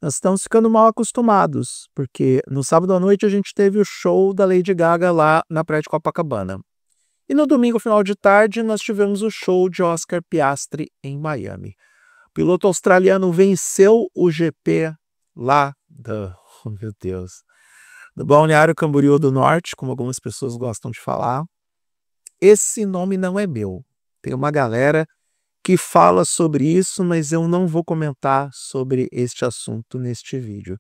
Nós estamos ficando mal acostumados, porque no sábado à noite a gente teve o show da Lady Gaga lá na praia de Copacabana. E no domingo, final de tarde, nós tivemos o show de Oscar Piastri em Miami. O piloto australiano venceu o GP lá oh meu Deus, do Balneário Camboriú do Norte, como algumas pessoas gostam de falar. Esse nome não é meu. Tem uma galera que fala sobre isso, mas eu não vou comentar sobre este assunto neste vídeo.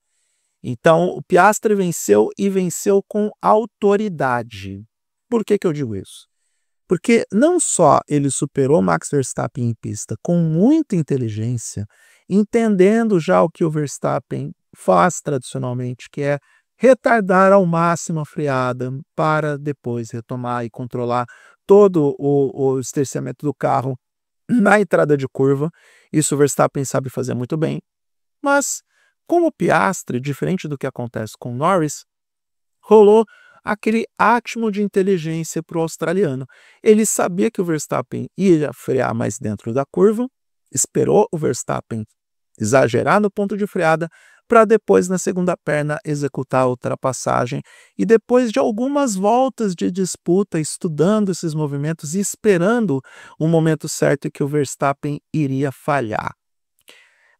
Então, o Piastri venceu e venceu com autoridade. Por que que eu digo isso? Porque não só ele superou Max Verstappen em pista com muita inteligência, entendendo já o que o Verstappen faz tradicionalmente, que é retardar ao máximo a freada para depois retomar e controlar todo o esterciamento do carro na entrada de curva. Isso o Verstappen sabe fazer muito bem. Mas, com o Piastri, diferente do que acontece com o Norris, rolou aquele átimo de inteligência para o australiano. Ele sabia que o Verstappen ia frear mais dentro da curva, esperou o Verstappen exagerar no ponto de freada para depois, na segunda perna, executar a ultrapassagem. E depois de algumas voltas de disputa, estudando esses movimentos e esperando o momento certo que o Verstappen iria falhar.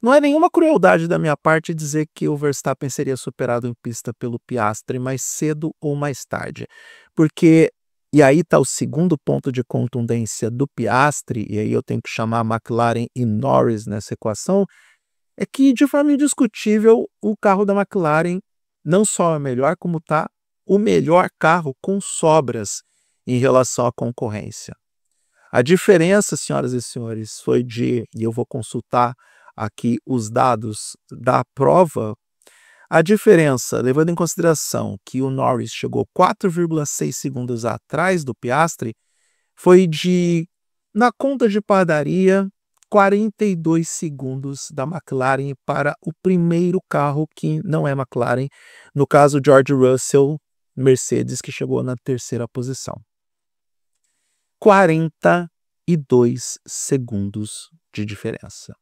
Não é nenhuma crueldade da minha parte dizer que o Verstappen seria superado em pista pelo Piastri mais cedo ou mais tarde, porque, e aí está o segundo ponto de contundência do Piastri, e aí eu tenho que chamar McLaren e Norris nessa equação, é que, de forma indiscutível, o carro da McLaren não só é melhor, como está o melhor carro com sobras em relação à concorrência. A diferença, senhoras e senhores, foi e eu vou consultar aqui os dados da prova, a diferença, levando em consideração que o Norris chegou 4,6 segundos atrás do Piastri, foi na conta de padaria, 42 segundos da McLaren para o primeiro carro que não é McLaren, no caso George Russell, Mercedes, que chegou na terceira posição. 42 segundos de diferença.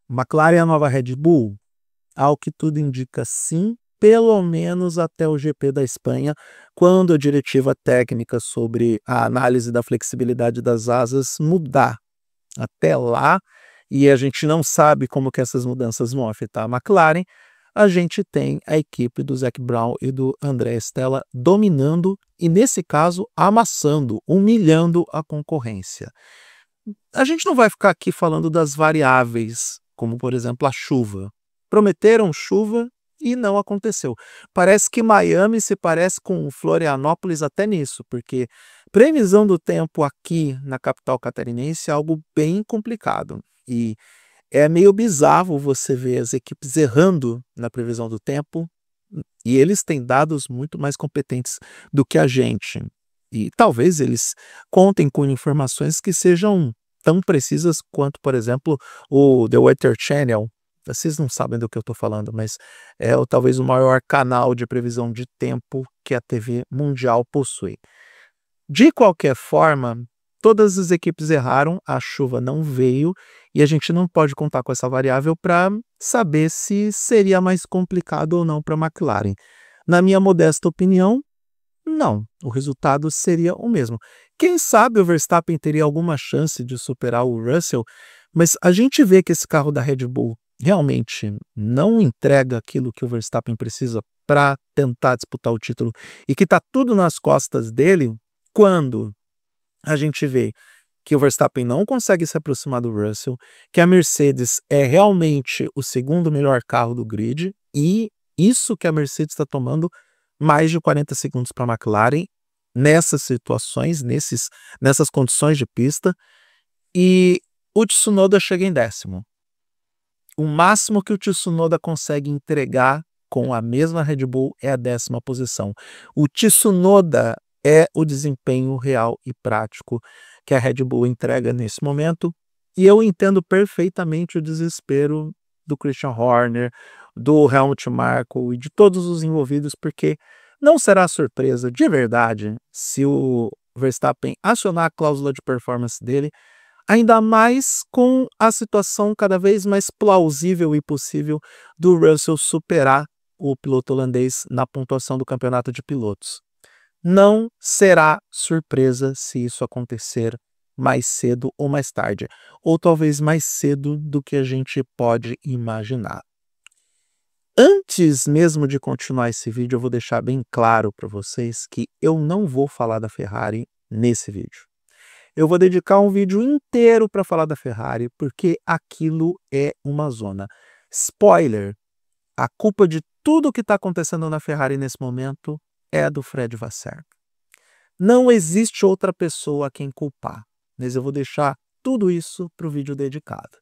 McLaren é a nova Red Bull? Ao que tudo indica, sim, pelo menos até o GP da Espanha, quando a diretiva técnica sobre a análise da flexibilidade das asas mudar. Até lá, e a gente não sabe como que essas mudanças vão afetar a McLaren, a gente tem a equipe do Zac Brown e do André Stella dominando e, nesse caso, amassando, humilhando a concorrência. A gente não vai ficar aqui falando das variáveis, como, por exemplo, a chuva. Prometeram chuva e não aconteceu. Parece que Miami se parece com Florianópolis até nisso, porque previsão do tempo aqui na capital catarinense é algo bem complicado. E é meio bizarro você ver as equipes errando na previsão do tempo, e eles têm dados muito mais competentes do que a gente. E talvez eles contem com informações que sejam tão precisas quanto, por exemplo, o The Weather Channel. Vocês não sabem do que eu estou falando, mas é talvez o maior canal de previsão de tempo que a TV mundial possui. De qualquer forma, todas as equipes erraram, a chuva não veio e a gente não pode contar com essa variável para saber se seria mais complicado ou não para a McLaren. Na minha modesta opinião, não, o resultado seria o mesmo. Quem sabe o Verstappen teria alguma chance de superar o Russell, mas a gente vê que esse carro da Red Bull realmente não entrega aquilo que o Verstappen precisa para tentar disputar o título e que está tudo nas costas dele, quando a gente vê que o Verstappen não consegue se aproximar do Russell, que a Mercedes é realmente o segundo melhor carro do grid, e isso que a Mercedes está tomando mais de 40 segundos para a McLaren nessas situações, nessas condições de pista, e o Tsunoda chega em 10º. O máximo que o Tsunoda consegue entregar com a mesma Red Bull é a 10ª posição. O Tsunoda é o desempenho real e prático que a Red Bull entrega nesse momento, e eu entendo perfeitamente o desespero do Christian Horner, do Helmut Marko e de todos os envolvidos, porque não será surpresa de verdade se o Verstappen acionar a cláusula de performance dele Ainda mais com a situação cada vez mais plausível e possível do Russell superar o piloto holandês na pontuação do campeonato de pilotos. Não será surpresa se isso acontecer mais cedo ou mais tarde, ou talvez mais cedo do que a gente pode imaginar. Antes mesmo de continuar esse vídeo, eu vou deixar bem claro para vocês que eu não vou falar da Ferrari nesse vídeo. Eu vou dedicar um vídeo inteiro para falar da Ferrari, porque aquilo é uma zona. Spoiler, a culpa de tudo que está acontecendo na Ferrari nesse momento é do Fred Vasseur. Não existe outra pessoa a quem culpar, mas eu vou deixar tudo isso para o vídeo dedicado.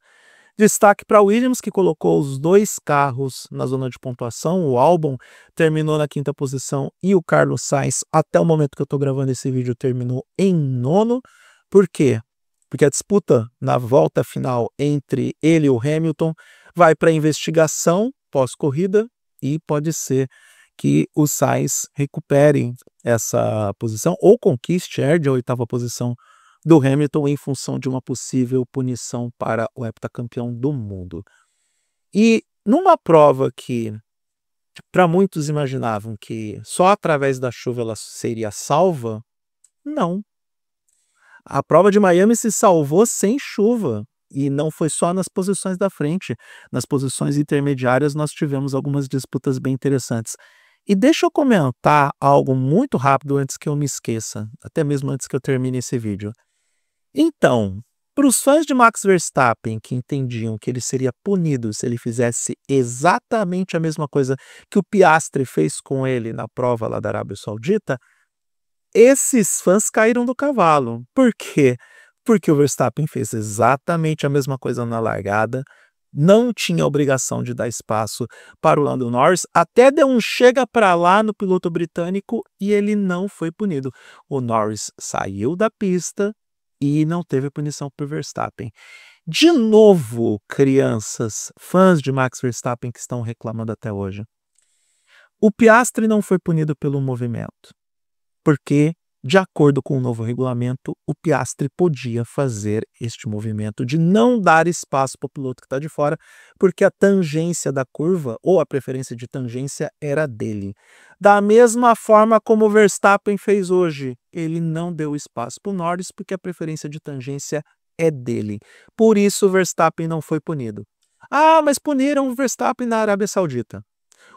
Destaque para Williams, que colocou os 2 carros na zona de pontuação. O Albon terminou na 5ª posição e o Carlos Sainz, até o momento que eu estou gravando esse vídeo, terminou em 9º. Por quê? Porque a disputa na volta final entre ele e o Hamilton vai para investigação pós-corrida e pode ser que o Sainz recupere essa posição ou conquiste a 8ª posição do Hamilton em função de uma possível punição para o heptacampeão do mundo. E numa prova que para muitos imaginavam que só através da chuva ela seria salva, não. A prova de Miami se salvou sem chuva, e não foi só nas posições da frente. Nas posições intermediárias nós tivemos algumas disputas bem interessantes. E deixa eu comentar algo muito rápido antes que eu me esqueça, até mesmo antes que eu termine esse vídeo. Então, para os fãs de Max Verstappen que entendiam que ele seria punido se ele fizesse exatamente a mesma coisa que o Piastri fez com ele na prova lá da Arábia Saudita, esses fãs caíram do cavalo. Por quê? Porque o Verstappen fez exatamente a mesma coisa na largada, não tinha obrigação de dar espaço para o Lando Norris, até deu um chega para lá no piloto britânico e ele não foi punido. O Norris saiu da pista e não teve punição para o Verstappen. De novo, crianças, fãs de Max Verstappen que estão reclamando até hoje. O Piastri não foi punido pelo movimento, porque, de acordo com o novo regulamento, o Piastri podia fazer este movimento de não dar espaço para o piloto que está de fora, porque a tangência da curva, ou a preferência de tangência, era dele. Da mesma forma como o Verstappen fez hoje, ele não deu espaço para o Norris, porque a preferência de tangência é dele. Por isso o Verstappen não foi punido. Ah, mas puniram o Verstappen na Arábia Saudita.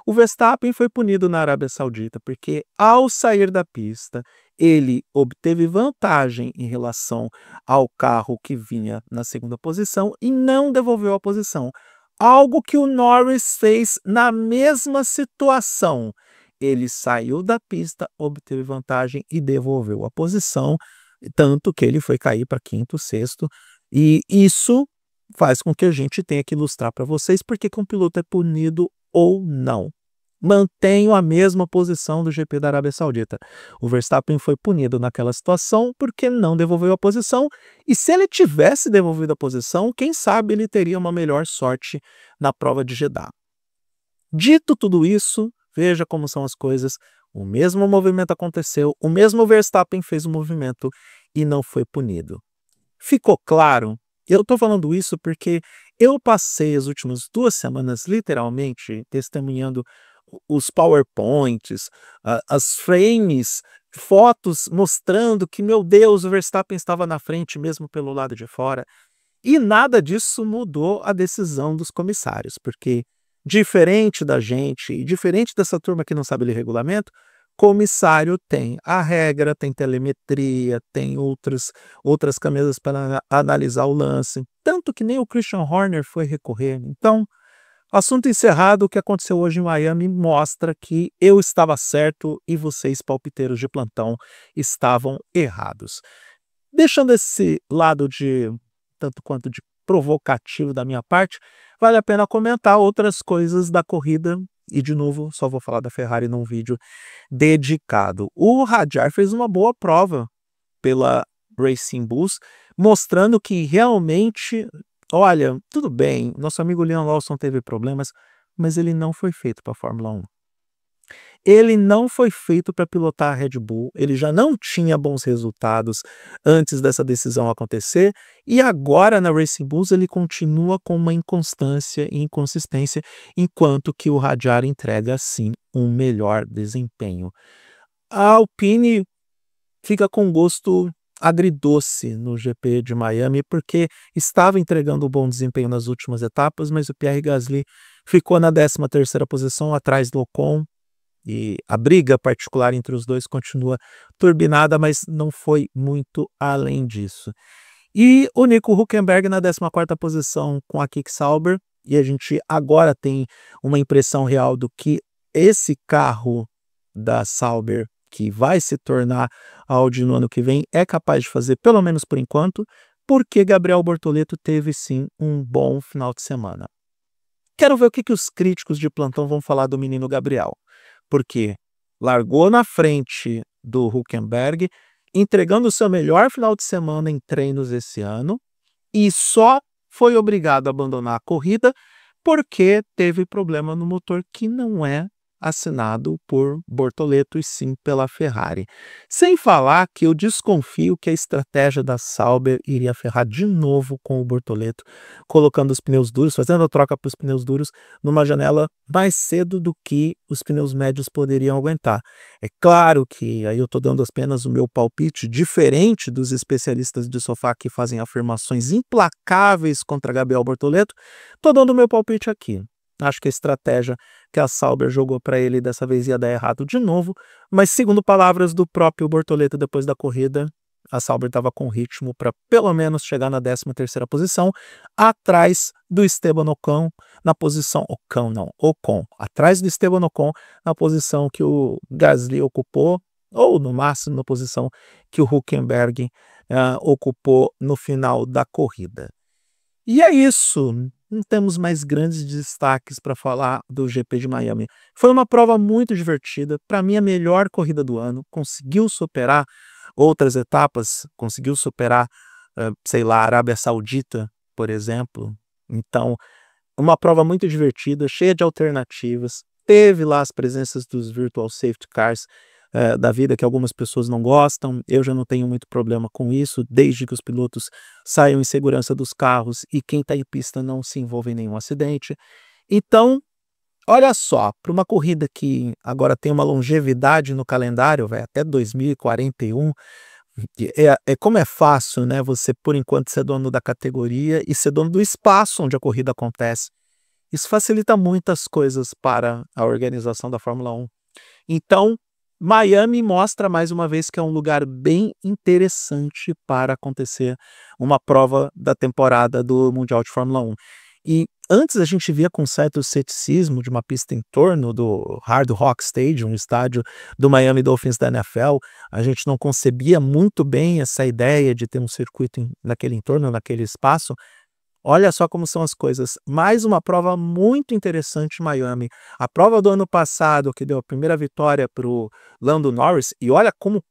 O Verstappen foi punido na Arábia Saudita porque, ao sair da pista, ele obteve vantagem em relação ao carro que vinha na 2ª posição e não devolveu a posição. Algo que o Norris fez na mesma situação. Ele saiu da pista, obteve vantagem e devolveu a posição, tanto que ele foi cair para 5º, 6º, e isso faz com que a gente tenha que ilustrar para vocês porque que um piloto é punido ou não. Mantenho a mesma posição do GP da Arábia Saudita. O Verstappen foi punido naquela situação porque não devolveu a posição, e se ele tivesse devolvido a posição, quem sabe ele teria uma melhor sorte na prova de Jeddah. Dito tudo isso, veja como são as coisas. O mesmo movimento aconteceu, o mesmo Verstappen fez o movimento e não foi punido. Ficou claro? Eu estou falando isso porque eu passei as últimas 2 semanas literalmente testemunhando os PowerPoints, as frames, fotos mostrando que, meu Deus, o Verstappen estava na frente mesmo pelo lado de fora. E nada disso mudou a decisão dos comissários, porque diferente da gente e diferente dessa turma que não sabe ler regulamento, comissário tem a regra, tem telemetria, tem outras câmeras para analisar o lance. Tanto que nem o Christian Horner foi recorrer. Então, assunto encerrado. O que aconteceu hoje em Miami mostra que eu estava certo e vocês, palpiteiros de plantão, estavam errados. Deixando esse lado de tanto quanto de provocativo da minha parte, vale a pena comentar outras coisas da corrida. E, de novo, só vou falar da Ferrari num vídeo dedicado. O Hadjar fez uma boa prova pela Racing Bulls, mostrando que realmente, olha, tudo bem, nosso amigo Liam Lawson teve problemas, mas ele não foi feito para a Fórmula 1. Ele não foi feito para pilotar a Red Bull, ele já não tinha bons resultados antes dessa decisão acontecer, e agora na Racing Bulls ele continua com uma inconstância e inconsistência, enquanto que o Hadjar entrega sim um melhor desempenho. A Alpine fica com gosto agridoce no GP de Miami, porque estava entregando um bom desempenho nas últimas etapas, mas o Pierre Gasly ficou na 13ª posição, atrás do Ocon, e a briga particular entre os dois continua turbinada, mas não foi muito além disso. E o Nico Hülkenberg na 14ª posição com a Keke Sauber, e a gente agora tem uma impressão real do que esse carro da Sauber, que vai se tornar Audi no ano que vem, é capaz de fazer, pelo menos por enquanto, porque Gabriel Bortoleto teve sim um bom final de semana. Quero ver o que os críticos de plantão vão falar do menino Gabriel, porque largou na frente do Hülkenberg, entregando o seu melhor final de semana em treinos esse ano, e só foi obrigado a abandonar a corrida porque teve problema no motor que não é assinado por Bortoleto e sim pela Ferrari. Sem falar que eu desconfio que a estratégia da Sauber iria ferrar de novo com o Bortoleto, colocando os pneus duros, fazendo a troca para os pneus duros numa janela mais cedo do que os pneus médios poderiam aguentar. É claro que aí eu estou dando apenas o meu palpite, diferente dos especialistas de sofá que fazem afirmações implacáveis contra Gabriel Bortoleto, estou dando o meu palpite aqui. Acho que a estratégia que a Sauber jogou para ele dessa vez ia dar errado de novo, mas segundo palavras do próprio Bortoleto depois da corrida, a Sauber estava com ritmo para pelo menos chegar na 13ª posição, atrás do Esteban Ocon, na posição Ocon, atrás do Esteban Ocon, na posição que o Gasly ocupou, ou no máximo na posição que o Hülkenberg ocupou no final da corrida. E é isso, não temos mais grandes destaques para falar do GP de Miami. Foi uma prova muito divertida, para mim a melhor corrida do ano, conseguiu superar outras etapas, conseguiu superar, sei lá, a Arábia Saudita, por exemplo. Então, uma prova muito divertida, cheia de alternativas, teve lá as presenças dos Virtual Safety Cars, da vida, que algumas pessoas não gostam. Eu já não tenho muito problema com isso, desde que os pilotos saiam em segurança dos carros e quem está em pista não se envolva em nenhum acidente. Então, olha só, para uma corrida que agora tem uma longevidade no calendário, vai até 2041, como é fácil, né, você por enquanto ser dono da categoria e ser dono do espaço onde a corrida acontece. Isso facilita muitas coisas para a organização da Fórmula 1. Então, Miami mostra mais uma vez que é um lugar bem interessante para acontecer uma prova da temporada do Mundial de Fórmula 1. E antes a gente via com certo ceticismo de uma pista em torno do Hard Rock Stadium, um estádio do Miami Dolphins da NFL. A gente não concebia muito bem essa ideia de ter um circuito naquele entorno, naquele espaço. Olha só como são as coisas. Mais uma prova muito interessante em Miami. A prova do ano passado, que deu a primeira vitória para o Lando Norris, e olha como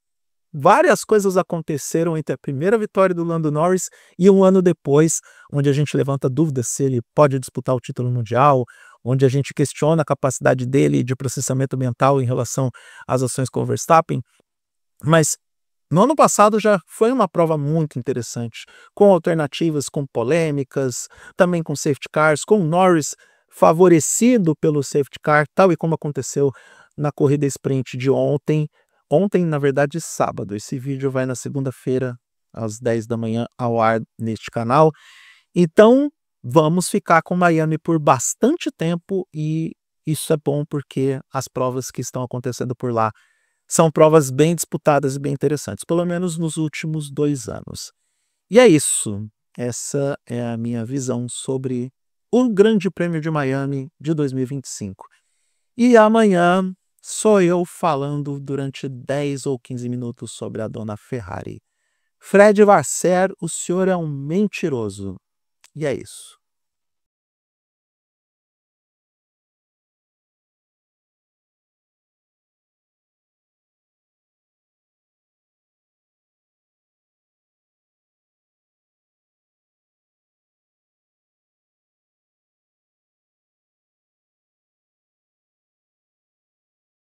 várias coisas aconteceram entre a primeira vitória do Lando Norris e um ano depois, onde a gente levanta dúvidas se ele pode disputar o título mundial, onde a gente questiona a capacidade dele de processamento mental em relação às ações com o Verstappen. Mas no ano passado já foi uma prova muito interessante, com alternativas, com polêmicas, também com safety cars, com Norris favorecido pelo safety car, tal e como aconteceu na corrida sprint de ontem. Ontem, na verdade, sábado. Esse vídeo vai na segunda-feira, às 10 da manhã, ao ar neste canal. Então, vamos ficar com Miami por bastante tempo e isso é bom porque as provas que estão acontecendo por lá são provas bem disputadas e bem interessantes, pelo menos nos últimos 2 anos. E é isso. Essa é a minha visão sobre o Grande Prêmio de Miami de 2025. E amanhã sou eu falando durante 10 ou 15 minutos sobre a dona Ferrari. Fred Vasseur, o senhor é um mentiroso. E é isso.